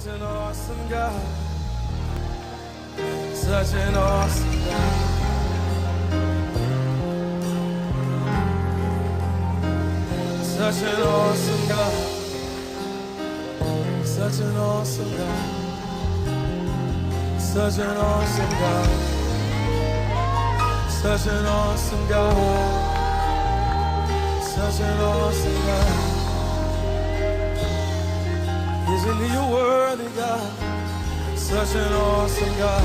Such an awesome God. Such an awesome God. Such an awesome God. Such an awesome God. Such an awesome God. Such an awesome God. Such an awesome God. Isn't He a worthy God? Such an awesome God.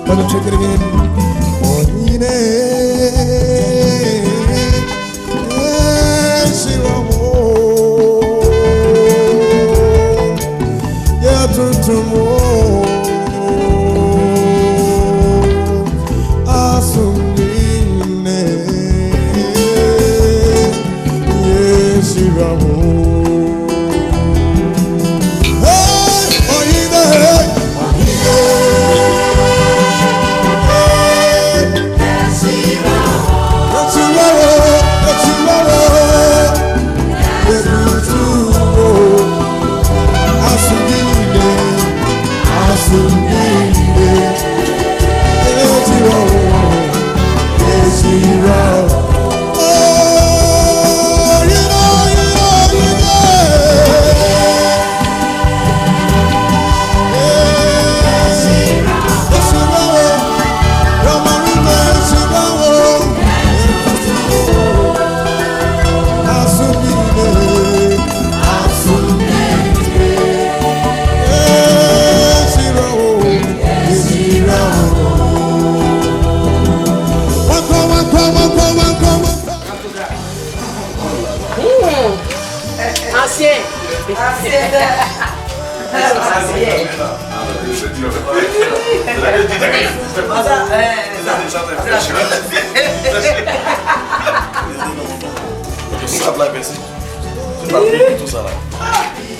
Let me take it again.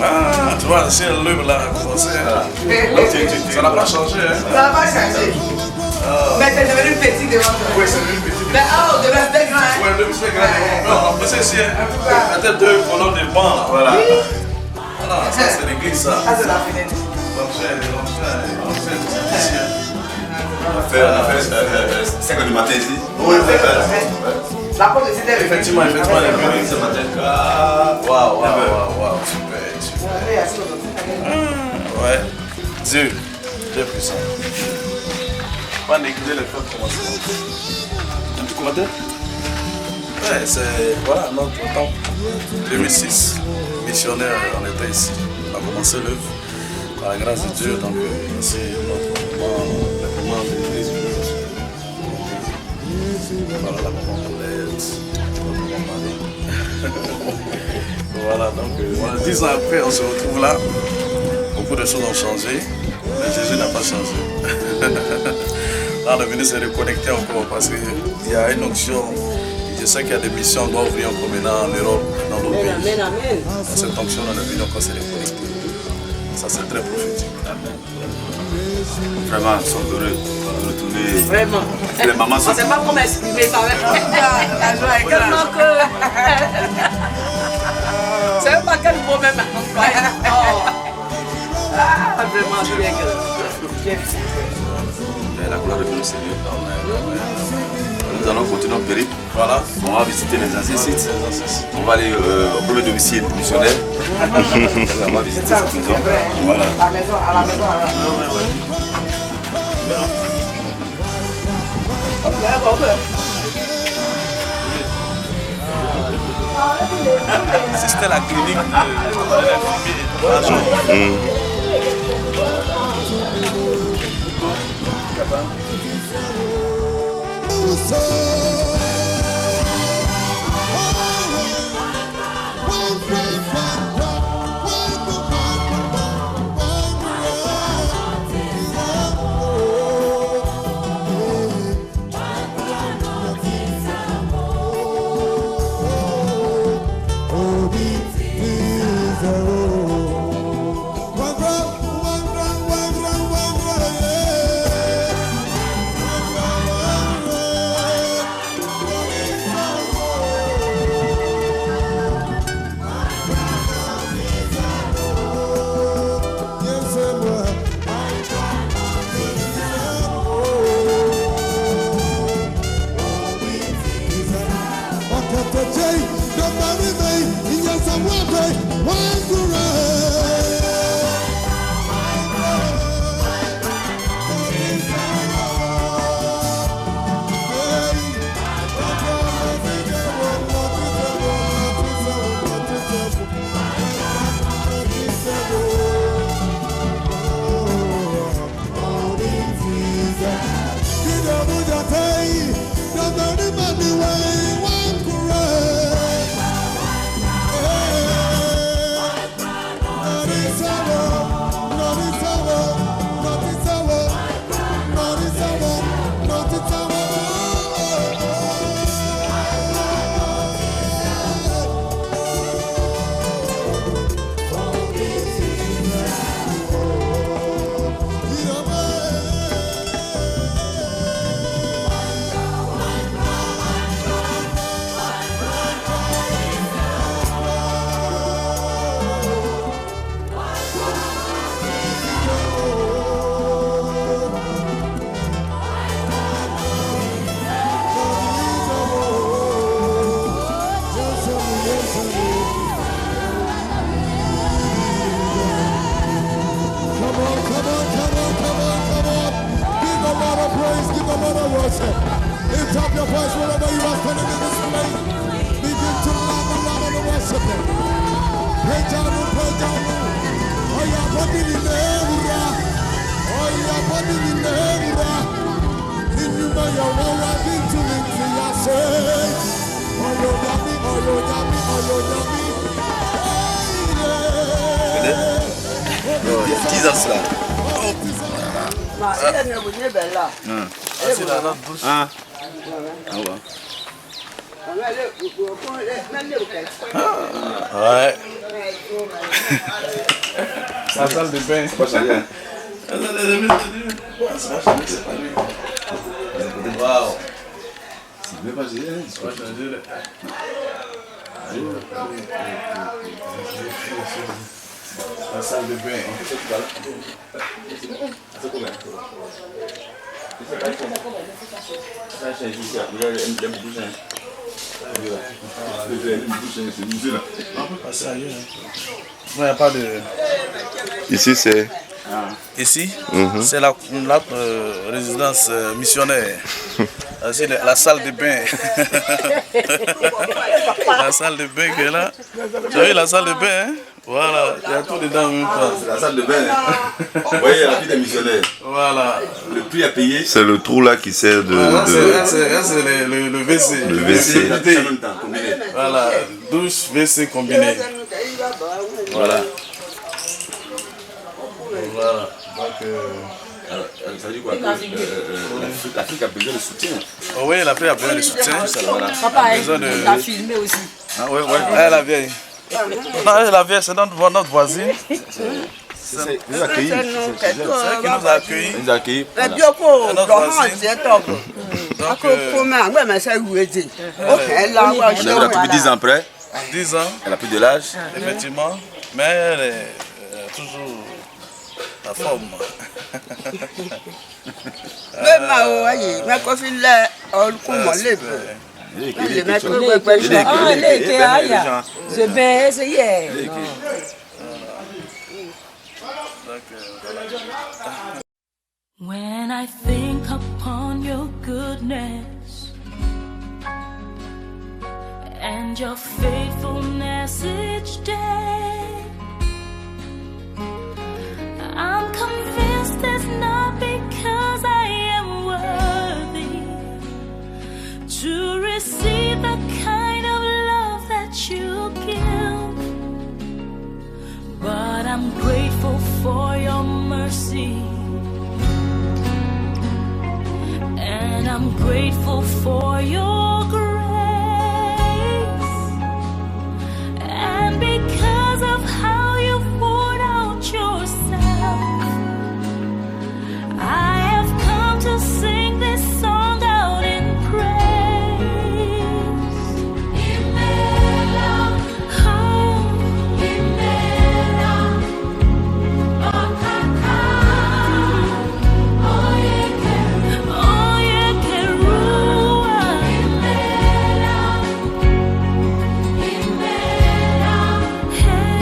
Ah, tu vois, c'est le livre là, ça n'a pas changé. Hein? Ça n'a pas changé. Mais t'es devenu petit devant toi. Oui, c'est devenu petit. Mais oh, de rester grand. Oui, de rester grand. Non, mais c'est ici, peut-être deux colonnes de banc là. Voilà. Voilà, ça c'est l'église ça. Ça c'est la fenêtre. On a fait 5 heures du matin ici. Oui, la porte de c'était effectivement, elle est venue ce matin. Waouh, super. Ouais, Dieu puissant. Pas négliger le fait de commencer. Un petit commentaire? Ouais, c'est voilà, notre temps. 2006, missionnaire, on était ici. On a commencé l'œuvre par la grâce de Dieu. Donc, c'est notre moment de l'église. Voilà, la maman Paulette, notre maman Marie. Voilà, donc, voilà, 10 ans après, on se retrouve là. Beaucoup de choses ont changé, mais Jésus n'a pas changé. Là, on est venu se reconnecter encore parce qu'il y a une onction. Je sais qu'il y a des missions qui doivent ouvrir encore maintenant en Europe, dans d'autres pays. Dans cette onction, on est venu encore se reconnecter. Ça, c'est très prophétique. Amen. Vraiment, ils sont heureux de retrouver. Vraiment. Les mamans sont. On ne sait pas comment exprimer ça. La joie est grande. C'est même pas quel mot même. Ah, vraiment, je bien que. La gloire de Dieu, Seigneur. Nous allons continuer notre périple. Voilà. On va visiter les anciens sites. On va aller au premier domicile missionnaire. On va visiter cette maison. Voilà. À la maison, à la maison. C'était la clinique de l'infirmier. Il y a 10 ans cela. C'est la lampe douce. Ah ouais. Ouais. La salle de bain. C'est pas changé, hein. Waouh. C'est même pas changé, hein. C'est pas changé. La salle de bain. C'est combien? Ça a changé ici. L'aime beaucoup changé. Ah, sérieux, hein. Non, il n'y a pas de... Ici, c'est... Ici, c'est la résidence missionnaire. C'est la salle de bain. La salle de bain qui est là. Tu as vu la salle de bain, hein? Voilà, il y a tout dedans en même temps. C'est la salle de bain. Vous voyez la vie des missionnaires. Voilà. Le prix à payer. C'est le trou là qui sert de... C'est le WC. Le WC. En même temps, combiné. Voilà, douche, WC combiné. Voilà. Voilà. Donc, Alors, ça veut dire quoi? L'Afrique a besoin de soutien. oh oui, l'Afrique a besoin de soutien. Papa, Besoin de... il a filmé aussi. Ah, ouais, ouais. Elle la vieille. Non, elle la vieille, c'est notre voisine. C'est nous accueillis. C'est elle qui nous a accueillis. Nous accueillis. Et puis, Elle a plus de 10 ans après. 10 ans, Elle a plus de l'âge. effectivement. Mais elle est toujours la forme. When I think upon your goodness and your faithfulness each day, I'm convinced it's not because I am worthy to receive the kind of love that you give, but I'm grateful for your mercy, and I'm grateful for your grace, and because of how you've poured out yourself, I have come to sing this song out in praise. Imela, oh, Imela, oh kaka, oh yekerua, Imela, Imela, hey,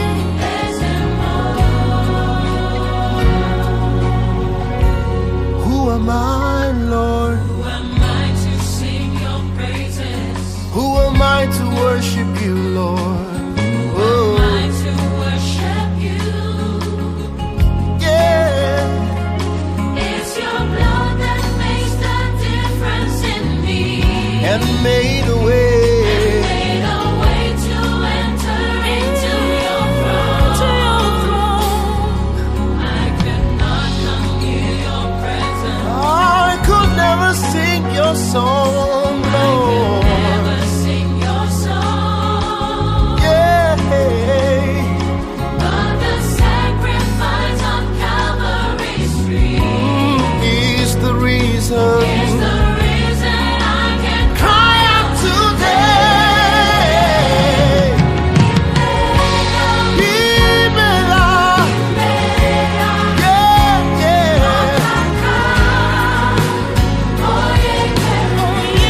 Who am I, Lord? who am I to sing your praises? Who am I to worship you, Lord? Who am I to worship you? Yeah. It's your blood that makes the difference in me. And made a way. Made a way to enter into your throne. I could not come near your presence. I could never sing your song, Lord. Never sing your song. Yeah. But the sacrifice on Calvary's tree Is the reason. is the reason I can Cry out today. Imela. Yeah, yeah. Oh yeah,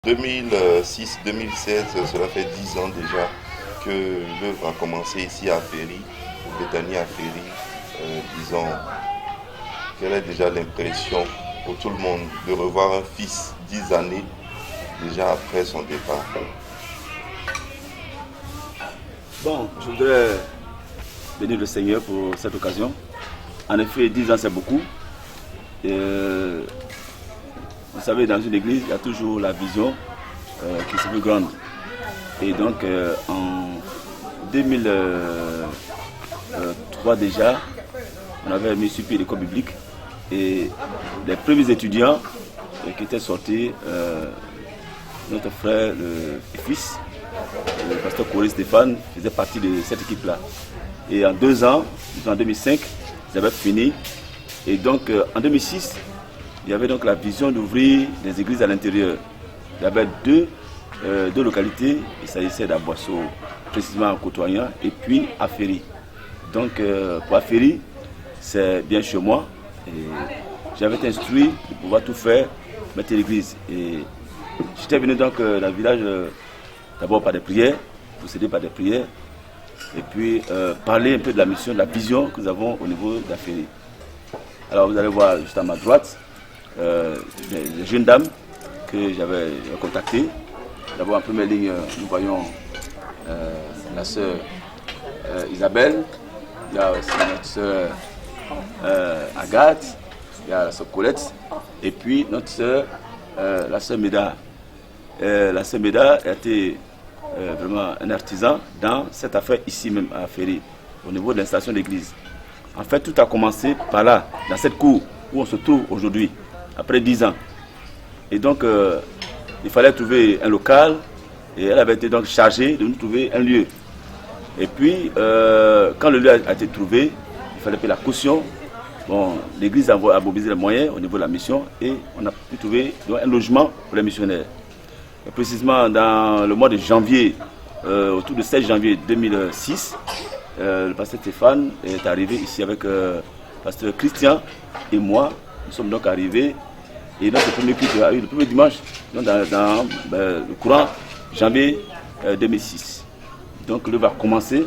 En 2006-2016, cela fait 10 ans déjà que l'œuvre a commencé ici à Ferry, au Béthanie à Ferry. Disons, quelle est déjà l'impression pour tout le monde de revoir un fils 10 années déjà après son départ? Bon, je voudrais bénir le Seigneur pour cette occasion. En effet, 10 ans c'est beaucoup. Vous savez, dans une église, il y a toujours la vision qui se veut grande. Et donc, en 2003 déjà, on avait mis sur pied l'école biblique. Et les premiers étudiants qui étaient sortis, notre frère, le fils, le pasteur Coré Stéphane, faisait partie de cette équipe-là. Et en 2 ans, en 2005, ils avaient fini. Et donc, en 2006, il y avait donc la vision d'ouvrir des églises à l'intérieur. Il y avait deux localités. Il s'agissait d'Aboisseau, précisément à Côtoyant, et puis à Ferry. Donc, pour à Ferry, c'est bien chez moi. Et j'avais été instruit de pouvoir tout faire, mettre l'église. Et j'étais venu donc dans le village, d'abord par des prières, procéder par des prières, et puis parler un peu de la mission, de la vision que nous avons au niveau de la Ferry. Alors vous allez voir juste à ma droite, des jeunes dames que j'avais contactées. D'abord en première ligne, nous voyons la sœur Isabelle, il y a aussi notre sœur Agathe, il y a la sœur Colette, et puis notre sœur, la sœur Méda. La sœur Méda a été vraiment un artisan dans cette affaire ici même à Ferry, au niveau de l'installation de l'église. En fait, tout a commencé par là, dans cette cour où on se trouve aujourd'hui, après 10 ans. Et donc, il fallait trouver un local, et elle avait été donc chargée de nous trouver un lieu. Et puis, quand le lieu a été trouvé, il fallait payer la caution. Bon, l'église a mobilisé les moyens au niveau de la mission, et on a pu trouver donc, un logement pour les missionnaires. Et précisément dans le mois de janvier, autour du 16 janvier 2006, le pasteur Stéphane est arrivé ici avec le pasteur Christian et moi. Nous sommes donc arrivés et notre premier culte a eu le premier dimanche donc dans le courant janvier 2006. Donc l'œuvre va commencer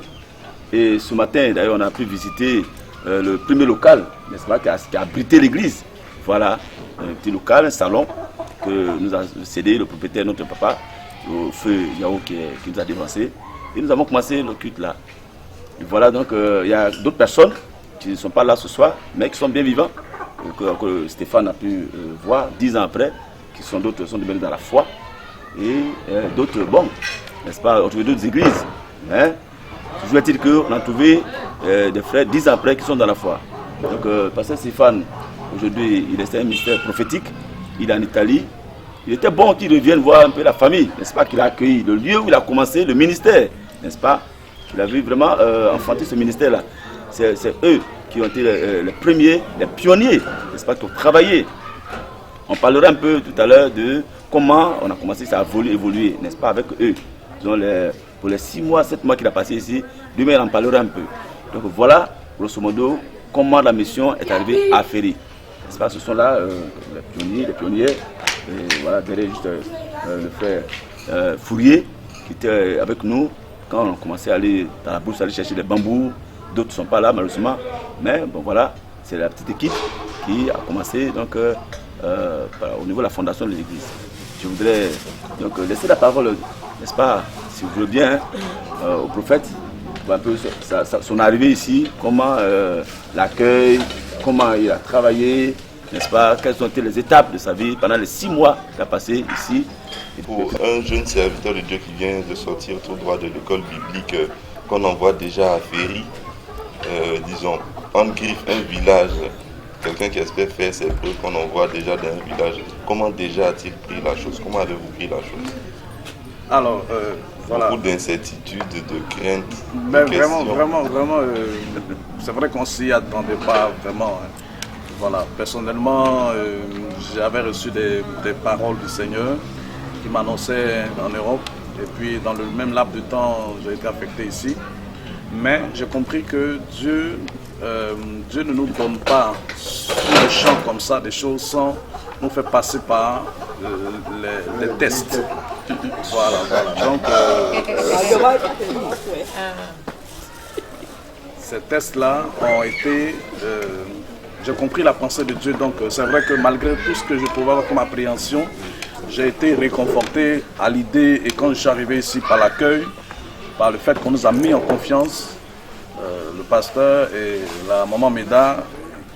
et ce matin d'ailleurs on a pu visiter le premier local, n'est-ce pas, qui a abrité l'église. Voilà, un petit local, un salon que nous a cédé le propriétaire, notre papa, au feu Yao qui nous a dévancé. Et nous avons commencé le culte là. Et voilà, donc il y a d'autres personnes qui ne sont pas là ce soir, mais qui sont bien vivants, que Stéphane a pu voir 10 ans après, qui sont d'autres sont devenus dans la foi. Et d'autres, bon, n'est-ce pas, on a trouvé d'autres églises. Hein? Toujours est-il qu'on a trouvé des frères 10 ans après qui sont dans la foi. Donc, pasteur Stéphane, aujourd'hui, il est un ministère prophétique, il est en Italie. Il était bon qu'il revienne voir un peu la famille, n'est-ce pas, qu'il a accueilli le lieu où il a commencé le ministère, n'est-ce pas. Il a vu vraiment enfanter ce ministère-là. C'est eux qui ont été les premiers, les pionniers, n'est-ce pas, qui ont travaillé. On parlera un peu tout à l'heure de comment on a commencé à évoluer, n'est-ce pas, avec eux. Pour les 6 mois, 7 mois qu'il a passé ici, lui-même en parlera un peu. Donc voilà, grosso modo, comment la mission est arrivée à Ferry. N'est-ce pas, ce sont là les pionniers. Et voilà, derrière juste le frère Fourier qui était avec nous. Quand on commençait à aller dans la bourse, aller chercher des bambous, d'autres ne sont pas là malheureusement. Mais bon voilà, c'est la petite équipe qui a commencé donc, au niveau de la fondation de l'église. Je voudrais donc laisser la parole, n'est-ce pas, si vous voulez bien, au prophète, pour un peu son arrivée ici, comment l'accueil, comment il a travaillé, n'est-ce pas, quelles ont été les étapes de sa vie pendant les 6 mois qu'il a passé ici. Pour un jeune serviteur de Dieu qui vient de sortir tout droit de l'école biblique qu'on envoie déjà à Ferry, disons, en griffe, un village, quelqu'un qui espère faire ses preuves qu'on envoie déjà dans un village, comment déjà a-t-il pris la chose? Comment avez-vous pris la chose? Alors, voilà. Beaucoup d'incertitudes, de craintes. Mais de vraiment, questions. vraiment, c'est vrai qu'on s'y attendait pas vraiment. Hein. Voilà, personnellement, j'avais reçu des paroles du Seigneur qui m'annonçaient en Europe. Et puis, dans le même laps de temps, j'ai été affecté ici. Mais j'ai compris que Dieu ne nous donne pas sur le champ comme ça des choses sans nous faire passer par les tests. Voilà. Donc, ces tests-là ont été... j'ai compris la pensée de Dieu. Donc, c'est vrai que malgré tout ce que je pouvais avoir comme appréhension, j'ai été réconforté à l'idée, et quand je suis arrivé ici par l'accueil, par le fait qu'on nous a mis en confiance, le pasteur et la maman Méda,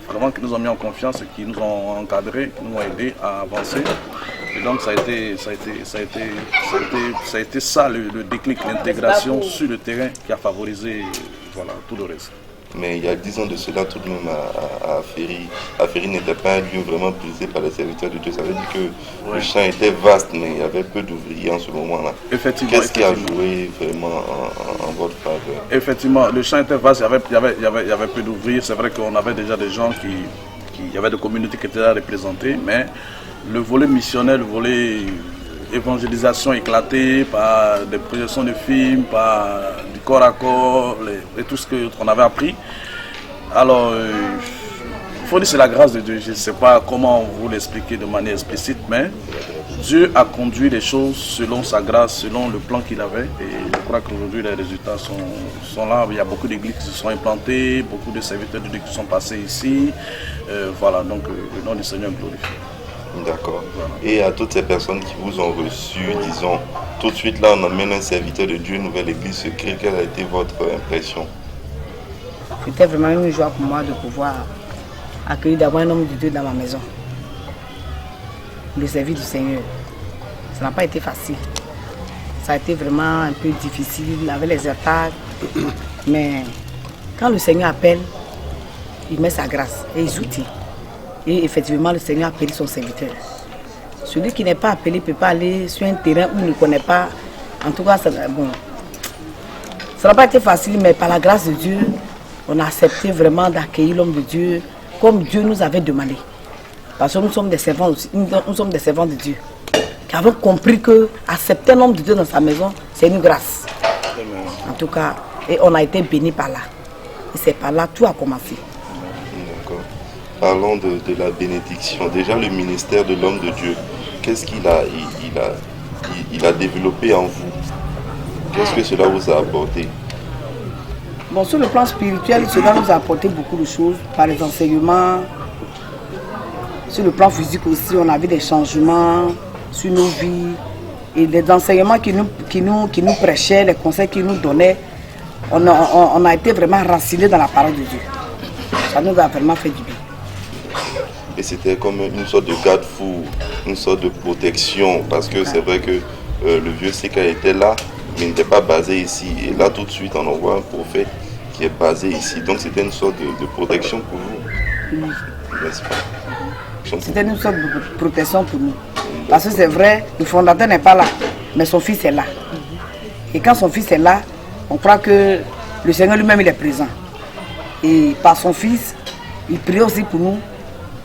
vraiment qui nous ont mis en confiance et qui nous ont encadrés, qui nous ont aidés à avancer. Et donc ça a été ça le déclic, l'intégration sur le terrain qui a favorisé voilà, tout le reste. Mais il y a 10 ans de cela, tout de même, à Ferry n'était pas un lieu vraiment prisé par les serviteurs de Dieu. Ça veut dire que le champ était vaste, mais il y avait peu d'ouvriers en ce moment-là. Effectivement. Qu'est-ce qui a joué vraiment en votre faveur? Effectivement, le champ était vaste, il y avait peu d'ouvriers. C'est vrai qu'on avait déjà des gens il y avait des communautés qui étaient là représentées, mais le volet missionnaire, le volet évangélisation éclaté par des projections de films, par du corps à corps et tout ce qu'on avait appris. Alors, il faut dire que c'est la grâce de Dieu. Je ne sais pas comment vous l'expliquer de manière explicite, mais Dieu a conduit les choses selon sa grâce, selon le plan qu'il avait. Et je crois qu'aujourd'hui, les résultats sont là. Il y a beaucoup d'églises qui se sont implantées, beaucoup de serviteurs de Dieu qui sont passés ici. Voilà, donc le nom du Seigneur est glorifié. D'accord. Et à toutes ces personnes qui vous ont reçu, disons, tout de suite là, on emmène un serviteur de Dieu, une nouvelle église se crée. Quelle a été votre impression? C'était vraiment une joie pour moi de pouvoir accueillir d'abord un homme de Dieu dans ma maison. Le service du Seigneur. Ça n'a pas été facile. Ça a été vraiment un peu difficile avec les attaques. Mais quand le Seigneur appelle, il met sa grâce et il soutient. Et effectivement, le Seigneur a appelé son serviteur. Celui qui n'est pas appelé ne peut pas aller sur un terrain où il ne connaît pas. En tout cas, ça n'a pas été facile, mais par la grâce de Dieu, on a accepté vraiment d'accueillir l'homme de Dieu comme Dieu nous avait demandé. Parce que nous sommes des servants aussi, nous sommes des servants de Dieu. Qui avons compris que accepter un homme de Dieu dans sa maison, c'est une grâce. En tout cas, et on a été bénis par là. Et c'est par là tout a commencé. D'accord. Parlons de la bénédiction. Déjà, le ministère de l'homme de Dieu, qu'est-ce qu'il a, il a développé en vous? Qu'est-ce que cela vous a apporté? Bon, sur le plan spirituel, cela nous a apporté beaucoup de choses, par les enseignements. Sur le plan physique aussi, on a vu des changements sur nos vies. Et les enseignements qui nous prêchaient, les conseils qu'ils nous donnaient, on a été vraiment racinés dans la parole de Dieu. Ça nous a vraiment fait du bien. Et c'était comme une sorte de garde-fou, une sorte de protection, parce que c'est vrai que le vieux Séka était là, mais il n'était pas basé ici. Et là, tout de suite, on envoie un prophète qui est basé ici. Donc, c'était une sorte de protection pour vous, n'est-ce pas? C'était une sorte de protection pour nous. Parce que c'est vrai, le fondateur n'est pas là, mais son fils est là. Et quand son fils est là, on croit que le Seigneur lui-même il est présent. Et par son fils, il prie aussi pour nous.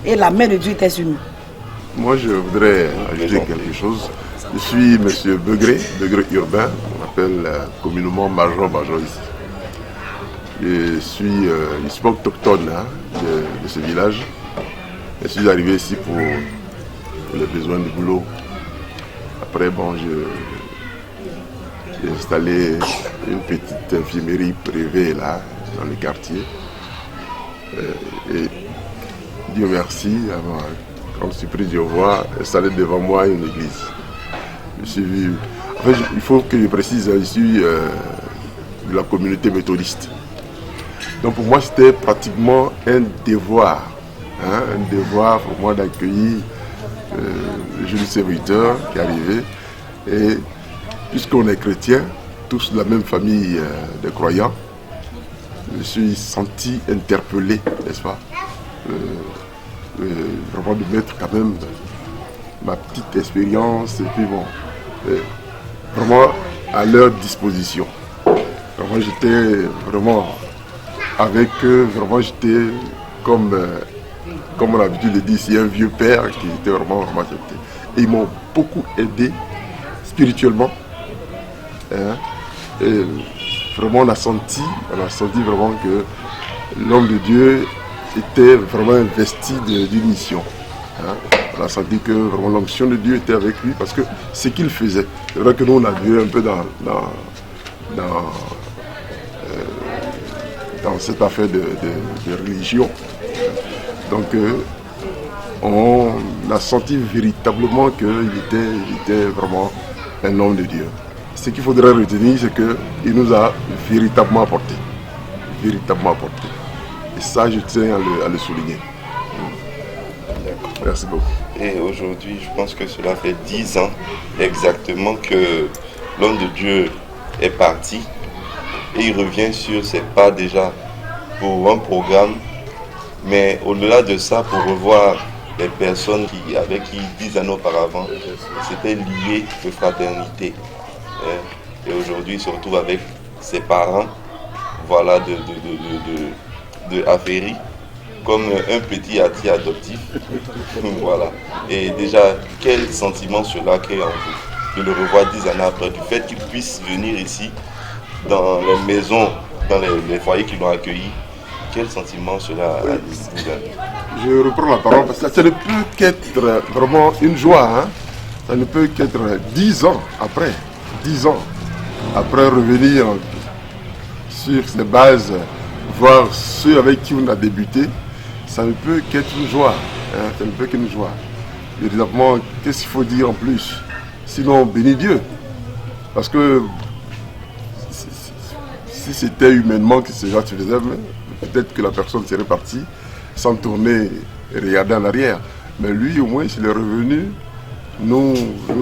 Et la main de Dieu était sur nous. Moi, je voudrais ajouter quelque chose. Je suis M. Begré urbain, on appelle communément Major ici. Je suis autochtone de ce village. Je suis arrivé ici pour les besoins de boulot. Après, bon, j'ai installé une petite infirmerie privée là, dans le quartier. Et Dieu merci, comme surprise, je vois installer devant moi une église. Je suis vu. En fait, il faut que je précise, je suis de la communauté méthodiste. Donc pour moi, c'était pratiquement un devoir pour moi d'accueillir le jeune serviteur qui est arrivé. Et puisqu'on est chrétien, tous de la même famille de croyants, je me suis senti interpellé, n'est-ce pas? Vraiment de mettre quand même ma petite expérience et puis bon, vraiment à leur disposition. Vraiment, j'étais vraiment avec eux, vraiment j'étais comme on a l'habitude de dire, c'est un vieux père qui était vraiment accepté. Et ils m'ont beaucoup aidé spirituellement. Hein. Et vraiment on a senti vraiment que l'homme de Dieu était vraiment investi d'une mission. Hein. On a senti que vraiment l'onction de Dieu était avec lui parce que ce qu'il faisait. C'est vrai que nous on a vu un peu dans cette affaire de religion. Donc on a senti véritablement qu'il était vraiment un homme de Dieu. Ce qu'il faudrait retenir, c'est qu'il nous a véritablement apporté. Véritablement apporté. Et ça, je tiens à le souligner. Merci beaucoup. Et aujourd'hui, je pense que cela fait 10 ans exactement que l'homme de Dieu est parti. Et il revient sur ses pas déjà pour un programme. Mais au-delà de ça, pour revoir les personnes avec qui 10 ans auparavant, c'était lié de fraternité. Et aujourd'hui, il se retrouve avec ses parents, voilà, de Aféry, comme un petit Ati adoptif. Voilà. Et déjà, quel sentiment cela crée en vous de le revoir 10 ans après, du fait qu'il puisse venir ici, dans les maisons, dans les foyers qui l'ont accueilli. Quel sentiment cela a vous a? Je reprends la parole parce que ça ne peut qu'être vraiment une joie. Hein? Ça ne peut qu'être 10 ans après. 10 ans après revenir sur ces bases, voir ceux avec qui on a débuté, ça ne peut qu'être une joie. Hein? Ça ne peut qu'une joie. Évidemment, qu'est-ce qu'il faut dire en plus? Sinon, bénis Dieu. Parce que si c'était humainement que cela se faisait, peut-être que la personne serait partie sans tourner et regarder en arrière. Mais lui, au moins, il est revenu nous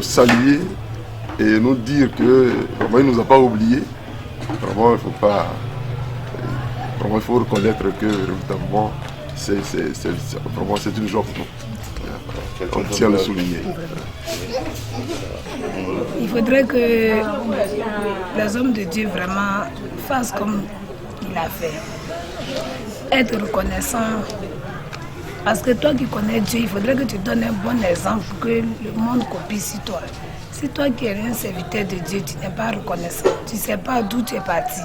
saluer et nous dire que vraiment, il ne nous a pas oubliés. Vraiment, il faut pas. Vraiment, il faut reconnaître que véritablement, c'est une joie pour nous. On tient à le souligner. Il faudrait que les hommes de Dieu vraiment fassent comme il a fait. Être reconnaissant. Parce que toi qui connais Dieu, il faudrait que tu donnes un bon exemple pour que le monde copie sur toi. Si toi qui es un serviteur de Dieu, tu n'es pas reconnaissant, tu ne sais pas d'où tu es parti.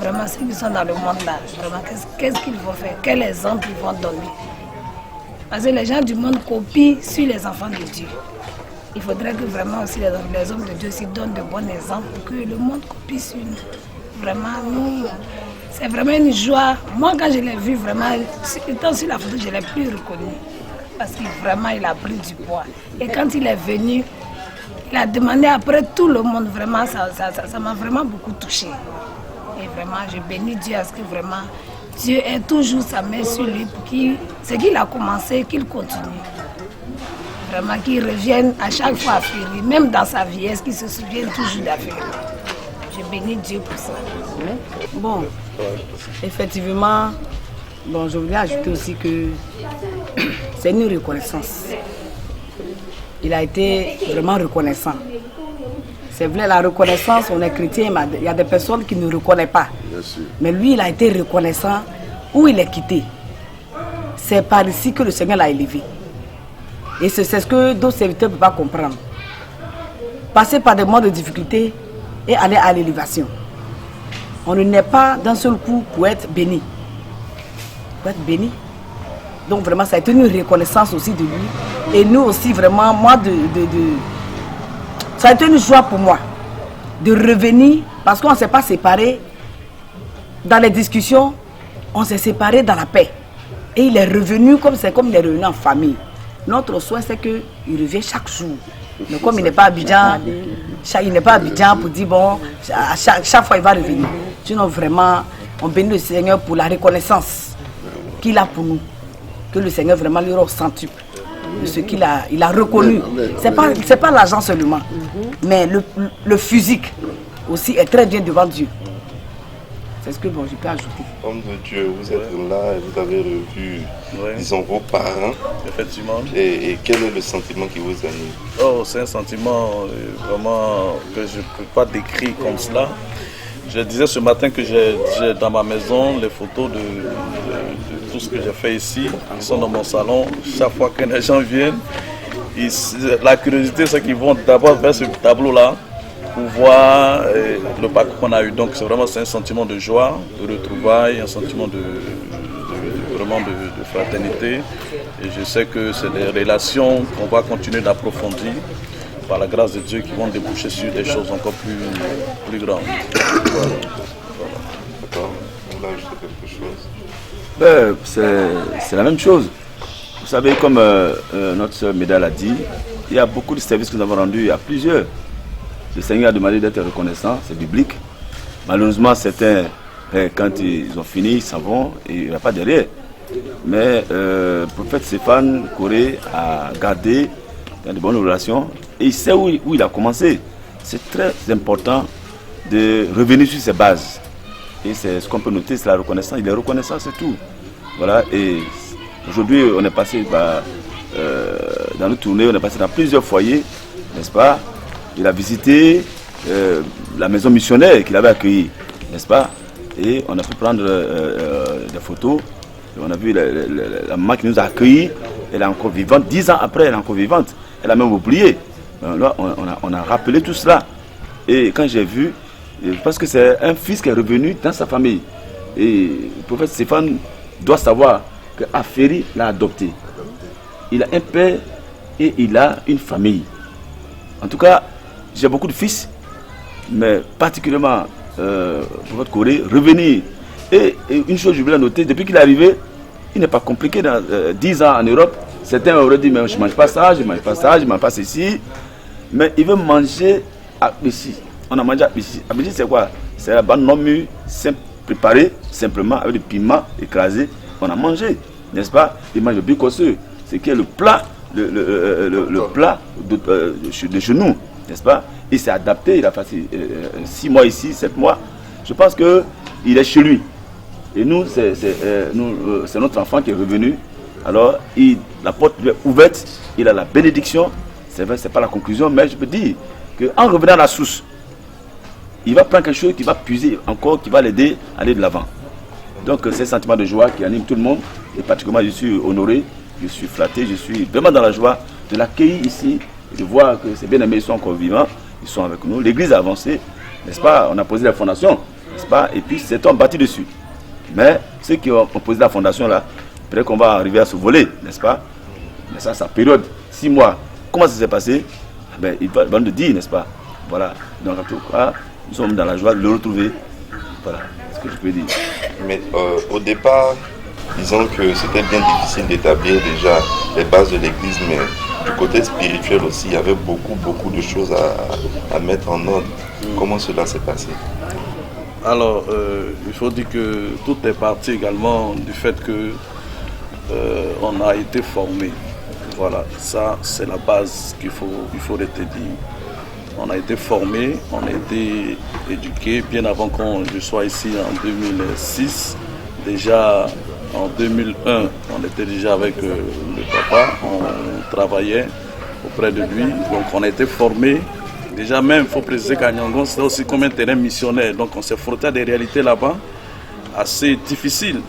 Vraiment, ceux qui sont dans le monde là, vraiment, qu'est-ce qu'ils vont faire? Quel exemple ils vont donner? Parce que les gens du monde copient sur les enfants de Dieu. Il faudrait que vraiment aussi les hommes de Dieu aussi donnent de bons exemples pour que le monde copie sur nous. Vraiment, nous, c'est vraiment une joie. Moi, quand je l'ai vu, vraiment, étant sur la photo, je ne l'ai plus reconnu. Parce qu'il vraiment, il a pris du poids. Et quand il est venu, il a demandé après tout le monde, vraiment, ça m'a vraiment beaucoup touché. Et vraiment, je bénis Dieu à ce que vraiment, Dieu ait toujours sa main sur lui pour ce qu'il a commencé, qu'il continue. Vraiment, qu'il revienne à chaque fois à Féry, même dans sa vieillesse, qu'il se souvienne toujours d'Aféry. Je bénis Dieu pour ça. Bon, effectivement, bon, je voulais ajouter aussi que c'est une reconnaissance. Il a été vraiment reconnaissant. C'est vrai, la reconnaissance, on est chrétien, mais il y a des personnes qui ne reconnaissent pas. Mais lui, il a été reconnaissant où il est quitté. C'est par ici que le Seigneur l'a élevé. Et c'est ce que d'autres serviteurs ne peuvent pas comprendre. Passer par des moments de difficulté et aller à l'élévation. On ne naît pas d'un seul coup pour être béni. Pour être béni. Donc vraiment, ça a été une reconnaissance aussi de lui. Et nous aussi, vraiment, moi, ça a été une joie pour moi de revenir parce qu'on ne s'est pas séparés. Dans les discussions, on s'est séparés dans la paix. Et il est revenu comme il est revenu en famille. Notre souhait, c'est qu'il revient chaque jour. Mais comme il n'est pas à Abidjan, pour dire bon, chaque fois il va revenir. Sinon vraiment, on bénit le Seigneur pour la reconnaissance qu'il a pour nous. Que le Seigneur vraiment lui rend centuple de ce qu'il a reconnu. C'est pas l'argent seulement, mais le physique aussi est très bien devant Dieu. C'est ce que bon, je peux ajouter. Homme de Dieu, vous êtes là et vous avez revu, disons, vos parents. Effectivement. Et quel est le sentiment qui vous anime? Oh, c'est un sentiment vraiment que je ne peux pas décrire comme cela. Je disais ce matin que j'ai dans ma maison les photos de tout ce que j'ai fait ici. Ils sont dans mon salon. Chaque fois que les gens viennent, la curiosité, c'est qu'ils vont d'abord vers ce tableau-là pour voir le parcours qu'on a eu. Donc c'est vraiment un sentiment de joie, de retrouvailles, un sentiment vraiment de fraternité. Et je sais que c'est des relations qu'on va continuer d'approfondir par la grâce de Dieu qui vont déboucher sur des choses encore plus grandes. Voilà. D'accord. On va ajouter quelque chose. C'est la même chose. Vous savez, comme notre sœur Méda l'a dit, il y a beaucoup de services que nous avons rendus à plusieurs. Le Seigneur a demandé d'être reconnaissant, c'est biblique. Malheureusement, certains, quand ils ont fini, ils s'en vont et il n'y a pas derrière. Mais le prophète Stéphane Corée a gardé de bonnes relations et il sait où il a commencé. C'est très important de revenir sur ses bases. Et c'est ce qu'on peut noter, c'est la reconnaissance. Il est reconnaissant, c'est tout. Voilà, et aujourd'hui, on est passé dans nos tournées, on est passé dans plusieurs foyers, n'est-ce pas? Il a visité la maison missionnaire qu'il avait accueillie, n'est-ce pas? Et on a pu prendre des photos. Et on a vu la maman qui nous a accueillis, elle est encore vivante. 10 ans après, elle est encore vivante. Elle a même oublié. Là, on a rappelé tout cela. Et quand j'ai vu, parce que c'est un fils qui est revenu dans sa famille. Et le prophète Stéphane doit savoir qu'Aféry l'a adopté. Il a un père et il a une famille. En tout cas, j'ai beaucoup de fils, mais particulièrement pour votre Corée, revenir. Et une chose que je voulais noter, depuis qu'il est arrivé, il n'est pas compliqué dans 10 ans en Europe. Certains auraient dit, mais je ne mange pas ça, je ne mange pas ça, je ne mange pas ceci. Mais il veut manger à Bessi. On a mangé à Bessi. À Bessi, c'est quoi? C'est la bande non mûre, préparée simplement avec du piment écrasé. On a mangé, n'est-ce pas? Il mange le bicosseux, c'est qui est le plat, le plat de chez nous, n'est-ce pas? Il s'est adapté, il a passé 6 mois ici, 7 mois. Je pense qu'il est chez lui. Et nous, c'est notre enfant qui est revenu. Alors, la porte lui est ouverte, il a la bénédiction. C'est vrai, ce n'est pas la conclusion, mais je peux dire qu'en revenant à la source, il va prendre quelque chose qui va puiser encore, qui va l'aider à aller de l'avant. Donc, c'est un sentiment de joie qui anime tout le monde. Et particulièrement, je suis honoré, je suis flatté, je suis vraiment dans la joie de l'accueillir ici, et de voir que ces bien-aimés sont encore vivants, ils sont avec nous. L'église a avancé, n'est-ce pas? On a posé la fondation, n'est-ce pas? Et puis, c'est un bâti dessus. Mais ceux qui ont posé la fondation là, peut-être qu'on va arriver à se voler, n'est-ce pas? Mais ça, sa période, 6 mois. Comment ça s'est passé? Ben, il va nous dire, n'est-ce pas? Voilà. Donc, en tout cas, nous sommes dans la joie de le retrouver. Voilà ce que je peux dire. Mais au départ, disons que c'était bien difficile d'établir déjà les bases de l'église, mais du côté spirituel aussi, il y avait beaucoup de choses à mettre en ordre. Comment cela s'est passé? Alors, il faut dire que tout est parti également du fait que on a été formé. Voilà, ça c'est la base qu'il faut retenir. On a été formé, on a été éduqué bien avant que je sois ici en 2006. Déjà en 2001, on était déjà avec le papa, on travaillait auprès de lui. Donc on a été formé. Déjà même, il faut préciser qu'à Nyangon, c'était aussi comme un terrain missionnaire. Donc on s'est frotté à des réalités là-bas assez difficiles.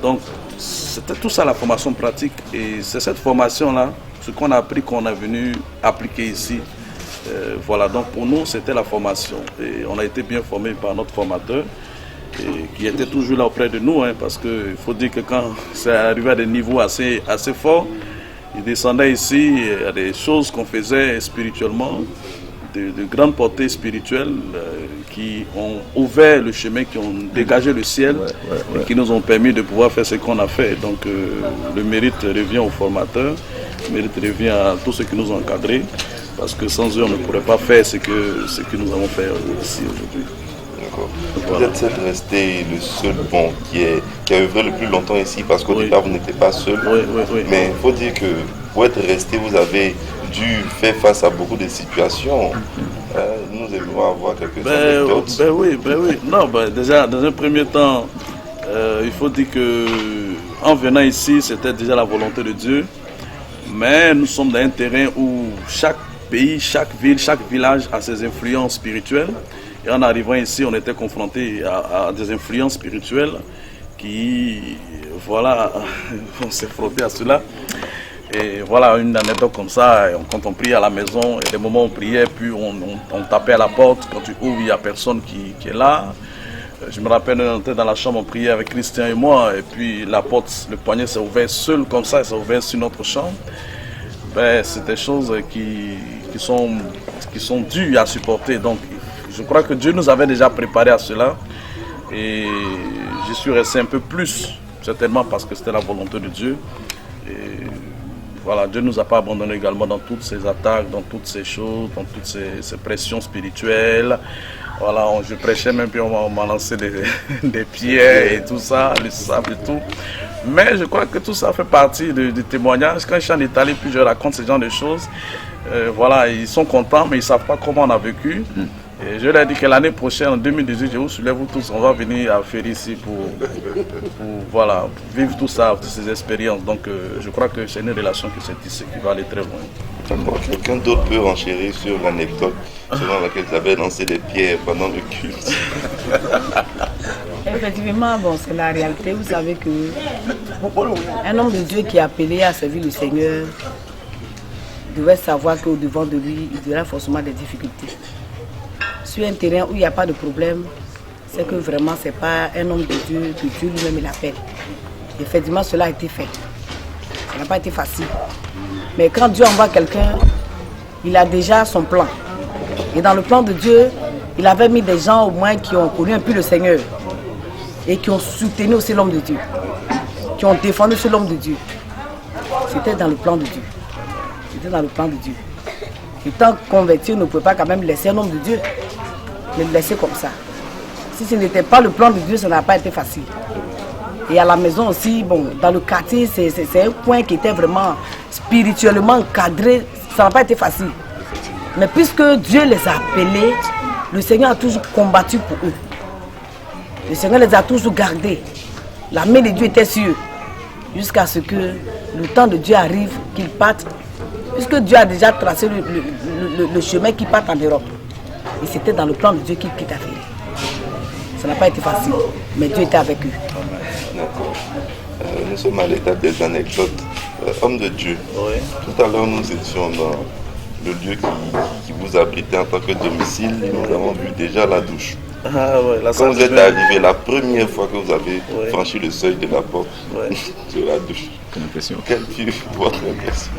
Donc c'était tout ça la formation pratique. Et c'est cette formation-là, ce qu'on a appris, qu'on est venu appliquer ici. Voilà, donc pour nous, c'était la formation. Et on a été bien formé par notre formateur, qui était toujours là auprès de nous, parce qu'il faut dire que quand c'est arrivé à des niveaux assez forts, il descendait ici, il y a des choses qu'on faisait spirituellement, de grandes portées spirituelles qui ont ouvert le chemin, qui ont dégagé le ciel et qui nous ont permis de pouvoir faire ce qu'on a fait. Donc le mérite revient aux formateurs, le mérite revient à tous ceux qui nous ont encadrés, parce que sans eux on ne pourrait pas faire ce que nous avons fait ici aujourd'hui. D'accord. Vous êtes resté le seul qui a œuvré le plus longtemps ici, parce qu'au départ vous n'étiez pas seul. Oui. Mais il faut dire que pour être resté, vous avez dû faire face à beaucoup de situations. Nous aimerions avoir quelques anecdotes. Oui. Non, déjà, dans un premier temps, il faut dire que en venant ici, c'était déjà la volonté de Dieu. Mais nous sommes dans un terrain où chaque pays, chaque ville, chaque village a ses influences spirituelles. Et en arrivant ici, on était confronté à des influences spirituelles qui, voilà, on s'est frotté à cela. Et voilà une anecdote comme ça, quand on priait à la maison, et des moments où on priait, puis on tapait à la porte, quand tu ouvres, il n'y a personne qui est là. Je me rappelle, on était dans la chambre, on priait avec Christian et moi, et puis la porte, le poignet s'est ouvert seul comme ça, il s'est ouvert sur notre chambre. C'est des choses qui sont dures à supporter. Donc je crois que Dieu nous avait déjà préparé à cela. Et je suis resté un peu plus, certainement parce que c'était la volonté de Dieu. Et voilà, Dieu ne nous a pas abandonnés également dans toutes ces attaques, dans toutes ces choses, dans toutes ces pressions spirituelles. Voilà, je prêchais même, puis on m'a lancé des pierres et tout ça, le sable et tout. Mais je crois que tout ça fait partie du témoignage. Quand je suis en Italie, puis je raconte ce genre de choses, voilà, ils sont contents, mais ils ne savent pas comment on a vécu. Et je leur ai dit que l'année prochaine, en 2018, je vous soulève vous tous, on va venir à Ferry ici pour voilà, pour vivre tout ça, toutes ces expériences. Donc je crois que c'est une relation qui s'est tissée, qui va aller très loin. D'accord. Quelqu'un d'autre peut renchérir sur l'anecdote selon laquelle vous avez lancé des pierres pendant le culte? Effectivement, c'est la réalité. Vous savez que un homme de Dieu qui est appelé à servir le Seigneur devait savoir qu'au devant de lui, il y aura forcément des difficultés. Sur un terrain où il n'y a pas de problème, c'est que vraiment, ce n'est pas un homme de Dieu que Dieu lui-même l'appelle. Effectivement, cela a été fait. Ça n'a pas été facile. Mais quand Dieu envoie quelqu'un, il a déjà son plan. Et dans le plan de Dieu, il avait mis des gens au moins qui ont connu un peu le Seigneur et qui ont soutenu aussi l'homme de Dieu, qui ont défendu ce l'homme de Dieu. C'était dans le plan de Dieu. C'était dans le plan de Dieu. Étant converti, on ne pouvait pas quand même laisser un homme de Dieu, le laisser comme ça. Si ce n'était pas le plan de Dieu, ça n'a pas été facile. Et à la maison aussi, dans le quartier, c'est un coin qui était vraiment spirituellement encadré. Ça n'a pas été facile. Mais puisque Dieu les a appelés, le Seigneur a toujours combattu pour eux. Le Seigneur les a toujours gardés. La main de Dieu était sur eux. Jusqu'à ce que le temps de Dieu arrive, qu'ils partent. Puisque Dieu a déjà tracé le chemin qui part en Europe. Et c'était dans le plan de Dieu qu'ils quittent Ferry. Ça n'a pas été facile, mais Dieu était avec eux. D'accord. Nous sommes à l'étape des anecdotes. Homme de Dieu, tout à l'heure nous étions dans le lieu qui vous abritait en tant que domicile et nous avons vu déjà la douche. Quand vous êtes arrivé, la première fois que vous avez franchi le seuil de la porte de la douche, quelle fut votre impression?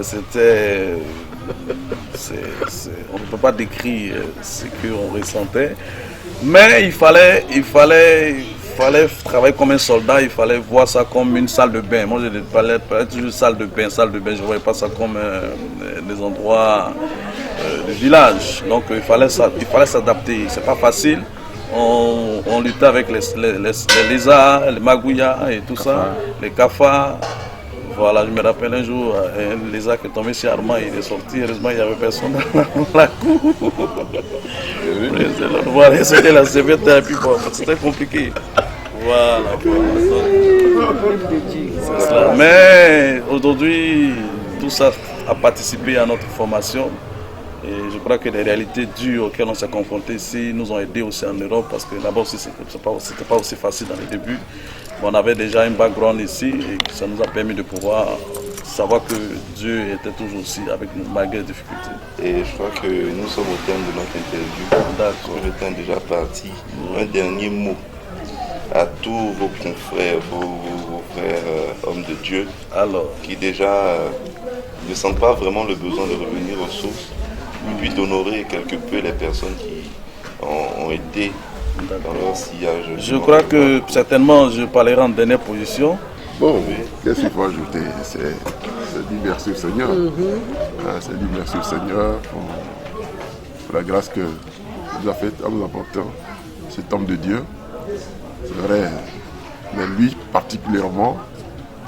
C'était... on ne peut pas décrire ce qu'on ressentait, mais il fallait travailler comme un soldat, il fallait voir ça comme une salle de bain. Moi, je parlais toujours salle de bain, je ne voyais pas ça comme des endroits de village. Donc il fallait s'adapter, c'est pas facile. On luttait avec les lézards, les magouillas et tout ça, les cafards. Voilà, je me rappelle un jour, un lézard qui est tombé sur Armand, il est sorti, heureusement il n'y avait personne dans la cour. Voilà, c'était la serviette et puis c'était compliqué. Voilà. Mais aujourd'hui, tout ça a participé à notre formation. Et je crois que les réalités dures auxquelles on s'est confronté ici nous ont aidés aussi en Europe, parce que d'abord c'était pas aussi facile dans les débuts. On avait déjà un background ici et ça nous a permis de pouvoir savoir que Dieu était toujours aussi avec nous malgré les difficultés. Et je crois que nous sommes au terme de notre interview. D'accord. Le temps est déjà parti. Un dernier mot à tous vos confrères, vos frères hommes de Dieu, qui déjà ne sentent pas vraiment le besoin de revenir aux sources, et puis d'honorer quelque peu les personnes qui ont été dans leur sillage. Je crois que certainement je parlerai en dernière position. Qu'est-ce qu'il faut ajouter? C'est dire merci au Seigneur. C'est dire merci au Seigneur pour la grâce que nous a faite en nous apportant cet homme de Dieu. C'est vrai, Mais lui, particulièrement,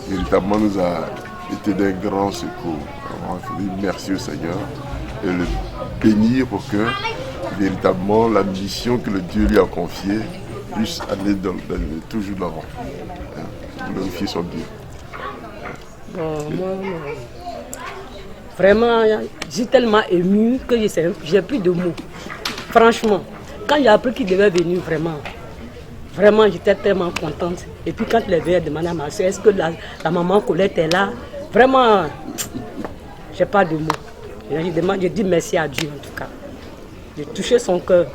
véritablement nous a été d'un grand secours. Vraiment, il faut dire merci au Seigneur et le bénir pour que véritablement la mission que le Dieu lui a confiée puisse aller toujours de l'avant. Glorifier son Dieu. Bon, moi, vraiment, je suis tellement émue que j'ai plus de mots. Franchement, quand j'ai appris qu'il devait venir, vraiment, j'étais tellement contente. Et puis quand les veillères demandaient à ma soeur, est-ce que la maman Colette est là? Vraiment, j'ai pas de mots. Je dis merci à Dieu en tout cas. J'ai touché son cœur.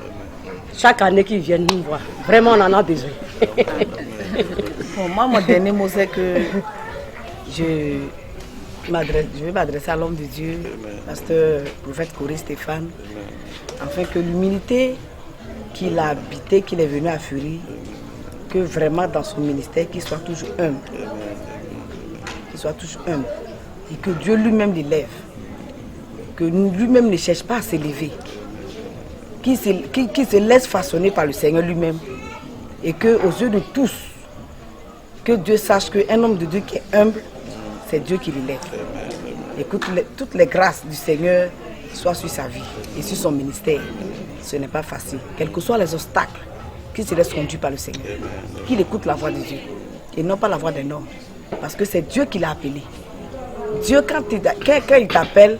Chaque année qu'il vient nous voir, vraiment on en a besoin. Bon, moi, mon dernier mot, c'est que je vais m'adresser à l'homme de Dieu, pasteur prophète Corée Stéphane, afin que l'humilité qu'il a habité, qu'il est venu à Fury, que vraiment dans son ministère, qu'il soit toujours humble. Qu'il soit toujours humble. Et que Dieu lui-même l'élève. Que lui-même ne cherche pas à s'élever. Qu'il se laisse façonner par le Seigneur lui-même. Et qu'aux yeux de tous, que Dieu sache qu'un homme de Dieu qui est humble, c'est Dieu qui l'élève. Et que toutes les grâces du Seigneur soient sur sa vie et sur son ministère. Ce n'est pas facile. Quels que soient les obstacles, qu'il se laisse conduire par le Seigneur. Qu'il écoute la voix de Dieu et non pas la voix d'un homme. Parce que c'est Dieu qui l'a appelé. Dieu, quand il t'appelle,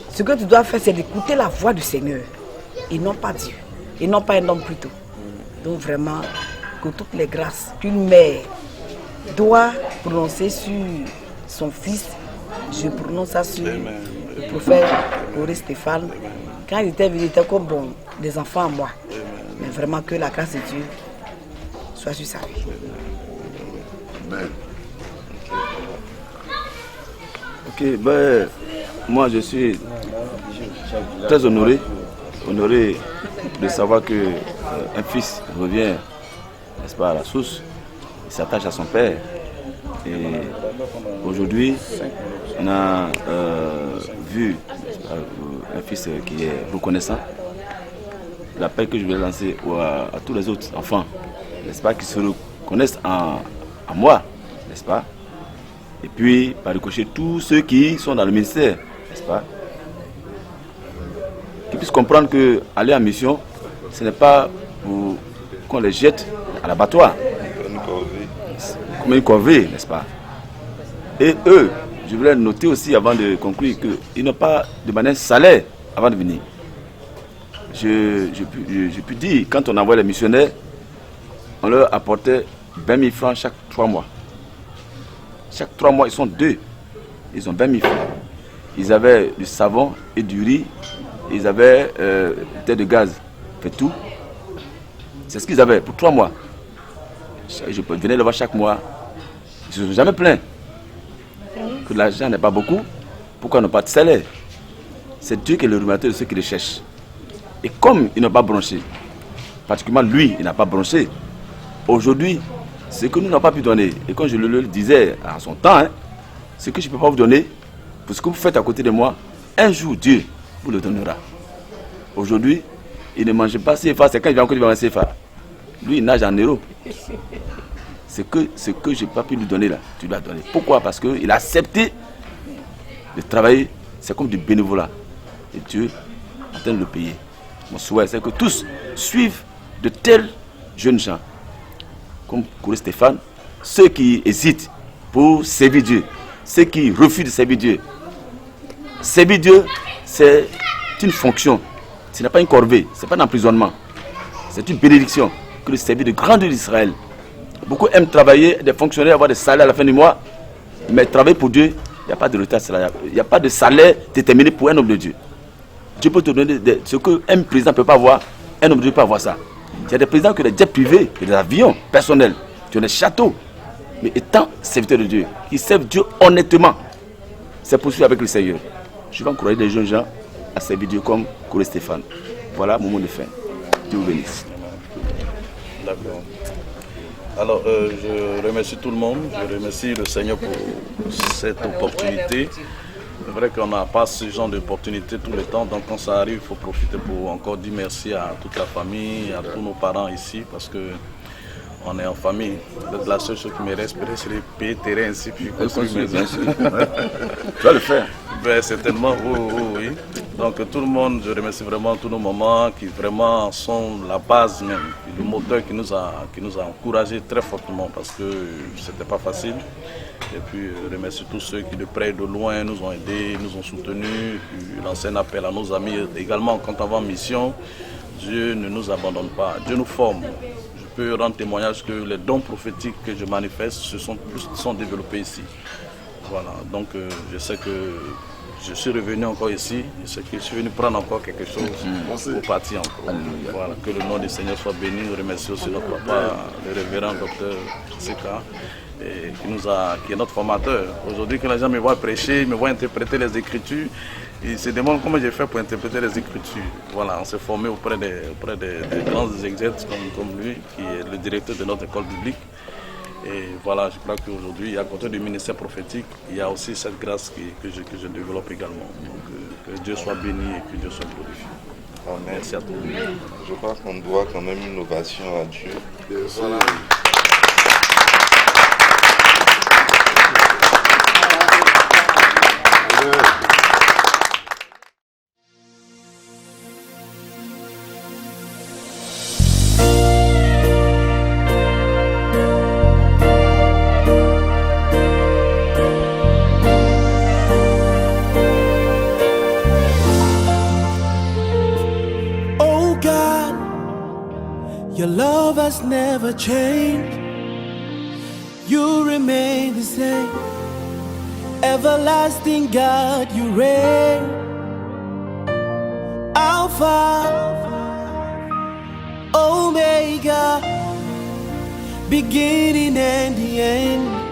ce que tu dois faire, c'est d'écouter la voix du Seigneur. Et non pas Dieu. Et non pas un homme plutôt. Donc vraiment, que toutes les grâces qu'une mère doit prononcer sur son fils, je prononce ça sur le prophète Corée Stéphane. Quand il était venu, il était comme bon, des enfants à moi. Mais vraiment que la grâce de Dieu soit sur sa vie. Amen. Ok, ben, moi je suis très honoré de savoir que un fils revient, n'est-ce pas, à la source, il s'attache à son père. Et aujourd'hui, on a vu un fils qui est reconnaissant. L'appel que je vais lancer à tous les autres enfants, n'est-ce pas, qui se reconnaissent en moi, n'est-ce pas? Et puis, par ricochet, tous ceux qui sont dans le ministère, n'est-ce pas? Qu'ils puissent comprendre qu'aller en mission, ce n'est pas pour qu'on les jette à l'abattoir. Comme une corvée, n'est-ce pas? Et eux, je voulais noter aussi avant de conclure qu'ils n'ont pas de manière salaire avant de venir. J'ai pu dire, quand on envoie les missionnaires, on leur apportait 20 000 francs chaque 3 mois. Chaque 3 mois, ils sont 2. Ils ont 20 000 francs. Ils avaient du savon et du riz. Ils avaient des de gaz. Fait tout. C'est ce qu'ils avaient pour 3 mois. Je venais le voir chaque mois. Ils ne se sont jamais plaints. Que l'argent n'est pas beaucoup. Pourquoi ils n'ont pas de salaire? C'est Dieu qui est le rémunérateur de ceux qui le cherchent. Et comme ils n'ont pas bronché, particulièrement lui, il n'a pas bronché. Aujourd'hui, ce que nous n'avons pas pu donner, et quand je le disais à son temps, ce que je ne peux pas vous donner, pour ce que vous faites à côté de moi, un jour Dieu vous le donnera. Aujourd'hui, il ne mange pas CFA, c'est quand il vient encore, il va manger CFA. Lui, il nage en euros. Ce que je n'ai pas pu lui donner là, tu lui as donné. Pourquoi? Parce qu'il a accepté de travailler, c'est comme du bénévolat. Et Dieu est en train de le payer. Mon souhait, c'est que tous suivent de tels jeunes gens, comme Corée Stéphane, ceux qui hésitent pour servir Dieu, ceux qui refusent de servir Dieu. Servir Dieu, c'est une fonction, ce n'est pas une corvée, ce n'est pas un emprisonnement, c'est une bénédiction que de servir de grand Dieu d'Israël. Beaucoup aiment travailler, des fonctionnaires, avoir des salaires à la fin du mois, mais travailler pour Dieu, il n'y a pas de retard salarial, il n'y a pas de salaire déterminé pour un homme de Dieu. Dieu peut te donner ce qu'un président ne peut pas avoir, un homme de Dieu peut avoir ça. Il y a des présidents qui ont des jets privés, des avions personnels, qui ont des châteaux, mais étant serviteurs de Dieu, qui servent Dieu honnêtement, c'est poursuivre avec le Seigneur. Je vais encourager les jeunes gens à servir Dieu comme Corée Stéphane. Voilà mon mot de fin. Dieu vous bénisse. D'accord. Alors, je remercie tout le monde, je remercie le Seigneur pour cette opportunité. C'est vrai qu'on n'a pas ce genre d'opportunité tout le temps, donc quand ça arrive, il faut profiter pour encore dire merci à toute la famille, à tous nos parents ici, parce que on est en famille. La seule chose qui me reste, c'est de payer terrain ainsi, puis construire une maison. Bien sûr. Tu vas le faire. Ben, certainement, oui. Donc tout le monde, je remercie vraiment tous nos mamans qui vraiment sont la base même, le moteur qui nous a encouragés très fortement parce que c'était pas facile. Et puis je remercie tous ceux qui de près et de loin nous ont aidés, nous ont soutenus. Puis lancer un appel à nos amis également quand on va en mission. Dieu ne nous abandonne pas, Dieu nous forme. Je peux rendre témoignage que les dons prophétiques que je manifeste sont développés ici. Voilà, donc je sais que je suis revenu encore ici, je sais que je suis venu prendre encore quelque chose pour partir encore. Voilà, que le nom du Seigneur soit béni. Nous remercions aussi notre papa, le révérend docteur Seka, qui est notre formateur. Aujourd'hui, quand les gens me voient prêcher, me voient interpréter les Écritures, ils se demandent comment j'ai fait pour interpréter les Écritures. Voilà, on s'est formé auprès des grands exégètes comme lui, qui est le directeur de notre école biblique. Et voilà, je crois qu'aujourd'hui, à côté du ministère prophétique, il y a aussi cette grâce que je développe également. Donc, que Dieu soit béni et que Dieu soit glorifié. Amen. Merci à tous. Je crois qu'on doit quand même une ovation à Dieu. Voilà. Oh God, your love has never changed. You remain the same. Everlasting God, you reign. Alpha, Omega, beginning and the end.